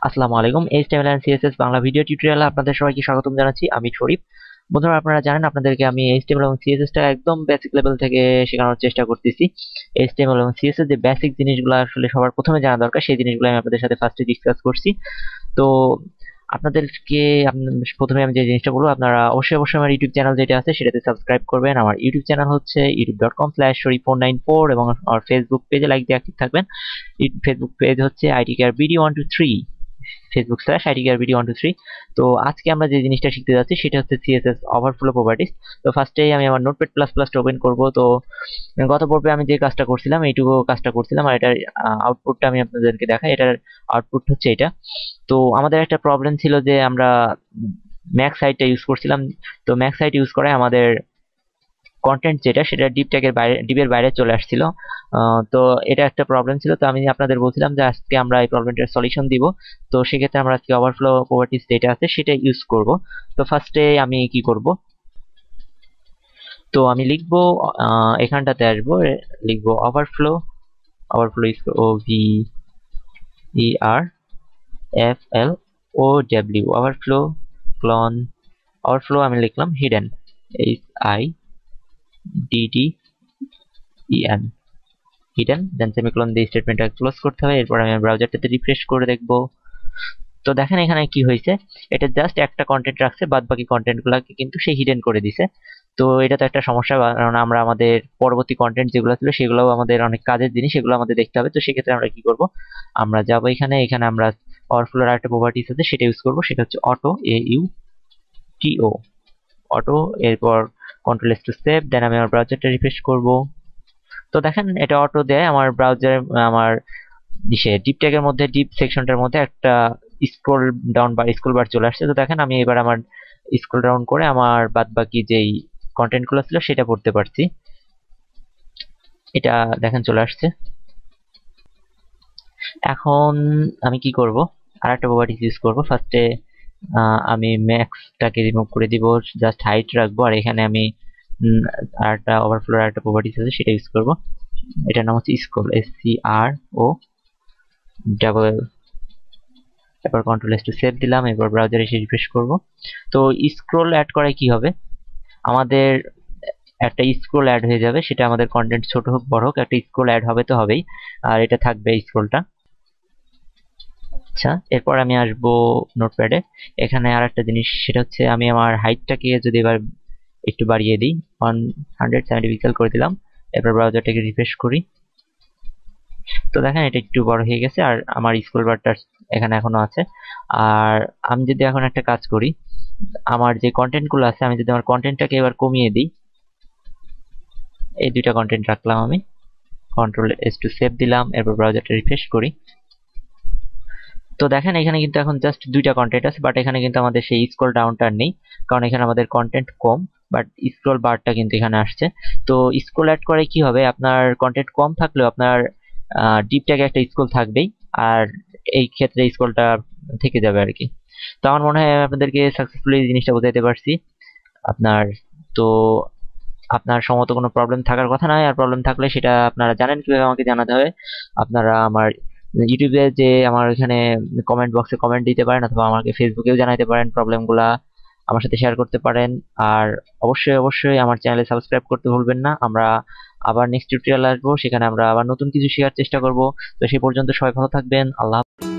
আসসালামু আলাইকুম। HTML and CSS Bangla video টিউটোরিয়ালে আপনাদের সবাইকে স্বাগতম জানাচ্ছি। আমি শরীফ। বন্ধুরা, আপনারা জানেন আপনাদেরকে আমি এইচটিএমএল এবং সিএসএস টা একদম বেসিক লেভেল থেকে শেখানোর চেষ্টা করতেছি। এইচটিএমএল এবং সিএসএস যে বেসিক জিনিসগুলো আসলে সবার প্রথমে জানা দরকার, সেই জিনিসগুলো আমি আপনাদের সাথে ফার্স্টে ডিসকাস করছি। তো আপনাদেরকে প্রথমে আমি যে জিনিসটা বলবো, আপনারা অবশ্যই আমার ইউটিউব চ্যানেল যেটা আছে সেটাতে সাবস্ক্রাইব করবেন। আমার ইউটিউব চ্যানেল হচ্ছে youtube.com/shorif494 এবং আমার ফেসবুক পেজে লাইক দিয়ে অ্যাক্টিভ থাকবেন। ফেসবুক পেজ হচ্ছে ITKRBD123, facebook/ITKRBD123। তো আজকে আমরা যে জিনিসটা শিখতে যাচ্ছি সেটা হচ্ছে CSS ওভারফ্লো প্রপার্টিজ। তো ফার্স্টেই আমি আমার নোটপ্যাড প্লাস প্লাসটা ওপেন করব। তো গত পর্বে আমি যে কাজটা করছিলাম এইটুকু কাজটা করছিলাম, আর এটার আউটপুটটা আমি আপনাদেরকে দেখাই। এটার আউটপুট হচ্ছে এটা। তো আমাদের একটা প্রবলেম ছিল যে আমরা ম্যাক্স সাইটটা ইউজ করছিলাম। তো ম্যাক্স সাইট ইউজ করে আমাদের কন্টেন্ট যেটা সেটা ডিপের বাইরে চলে আসছিল। তো এটা একটা প্রবলেম ছিল। তো আমি আপনাদের বলছিলাম যে আজকে আমরা এই প্রবলেমটার সলিউশন দিব। তো সেক্ষেত্রে আমরা আজকে ওভারফ্লো প্রপার্টিজ যেটা আছে সেটা ইউজ করব। তো ফার্স্টে আমি কি করব, তো আমি লিখবো এখানটাতে আসবো, লিখবো overflow OVERFLOW overflow colon overflow আমি লিখলাম hidden HIDDEN hidden, then semicolon দিয়ে স্টেটমেন্টটা ক্লোজ করতে হবে। এরপর আমি ব্রাউজারটাতে রিফ্রেশ করে দেখব। তো দেখেন এখানে কি হয়েছে, এটা জাস্ট একটা কন্টেন্ট রাখছে, বাদ বাকি কন্টেন্টগুলোকে কিন্তু সে হিডেন করে দিছে। তো এটা তো একটা সমস্যা, কারণ আমরা আমাদের পরবর্তী কন্টেন্ট যেগুলো ছিল সেগুলোও আমাদের অনেক কাজের জিনিস, সেগুলো আমাদের দেখতে হবে। তো সেক্ষেত্রে আমরা কি করব, আমরা যাবো এখানে আমরা ওভারফ্লোর আরেকটা প্রপার্টিস আছে সেটা ইউজ করব, সেটা হচ্ছে অটো AUTO অটো। এরপর কন্ট্রোল S টু সেভ, দেন আমি আমার ব্রাউজারটা রিফ্রেশ করব। তো দেখেন এটা অটো দেয় আমার ব্রাউজারে, আমার ডিপ ট্যাগের মধ্যে ডিপ সেকশনটার মধ্যে একটা স্ক্রল ডাউন বা স্ক্রল বার চলে আসছে। তো দেখেন আমি এবার আমার স্ক্রল ডাউন করে আমার বাদ বাকি যেই কন্টেন্ট গুলো ছিল সেটা পড়তে পারছি। এটা দেখেন চলে আসছে। এখন আমি কি করব, আর একটা প্রপার্টিস ইউজ করব। ফার্স্টে আমি ম্যাক্সটাকে রিমুভ করে দিব, জাস্ট হাইট রাখবো। আর এখানে আমি আরেকটা ওভারফ্লোর আরেকটা প্রপার্টিস আছে সেটা ইউজ করব। এটার নাম হচ্ছে স্ক্রল SCRO ডাবল। এবার কন্ট্রোল S টু সেভ দিলাম। এবার ব্রাউজারে এসে রিফ্রেশ করব। তো স্ক্রল অ্যাড করায় কি হবে, আমাদের একটা স্ক্রল অ্যাড হয়ে যাবে, সেটা আমাদের কন্টেন্ট ছোট হোক বড় হোক একটা স্ক্রল অ্যাড হবে তো হবেই, আর এটা থাকবে স্ক্রলটা। আচ্ছা, এরপর আমি আসবো নোটপ্যাডে। এখানে আর একটা জিনিস, সেটা হচ্ছে আমি আমার হাইটটাকে যদি এবার একটু বাড়িয়ে দিই, 170 পিক্সেল করে দিলাম। এরপর ব্রাউজারটাকে রিফ্রেশ করি। তো দেখেন এটা একটু বড় হয়ে গেছে, আর আমার স্ক্রল বারটা এখানে এখনো আছে। আর আমি যদি এখন একটা কাজ করি, আমার যে কন্টেন্ট গুলো আছে আমি যদি আমার কন্টেন্টটাকে এবার কমিয়ে দিই, এই দুইটা কন্টেন্ট রাখলাম আমি, কন্ট্রোল S টু সেভ দিলাম। এরপর ব্রাউজারটা রিফ্রেশ করি। তো দেখেন এখানে কিন্তু এখন জাস্ট দুইটা কন্টেন্ট আছে, বাট এখানে কিন্তু আমাদের সেই স্ক্রল ডাউনটা নেই, কারণ এখানে আমাদের কন্টেন্ট কম, বাট স্ক্রল বারটা কিন্তু এখানে আসছে। তো স্ক্রল অ্যাড করে কি হবে, আপনার কন্টেন্ট কম থাকলেও আপনার ডিপ ট্যাগে একটা স্ক্রল থাকবেই, আর এই ক্ষেত্রে স্ক্রলটা থেকে যাবে আর কি। তো আমার মনে হয় আপনাদেরকে সাকসেসফুলি এই জিনিসটা বোঝাতে পারছি আপনার। তো আপনার সম্ভবত কোনো প্রবলেম থাকার কথা নয়, আর প্রবলেম থাকলে সেটা আপনারা জানেন কিভাবে আমাকে জানাতে হবে। আপনারা আমার ইউটিউবে যে আমার এখানে কমেন্ট বক্সে কমেন্ট দিতে পারেন, অথবা আমাকে ফেসবুকেও জানাতে পারেন, প্রবলেমগুলা আমার সাথে শেয়ার করতে পারেন। আর অবশ্যই আমার চ্যানেলে সাবস্ক্রাইব করতে ভুলবেন না। আমরা আবার নেক্সট টিউটোরিয়াল আসবো, সেখানে আমরা আবার নতুন কিছু শেখার চেষ্টা করব। তো সেই পর্যন্ত সবাই ভালো থাকবেন। আল্লাহ হাফেজ।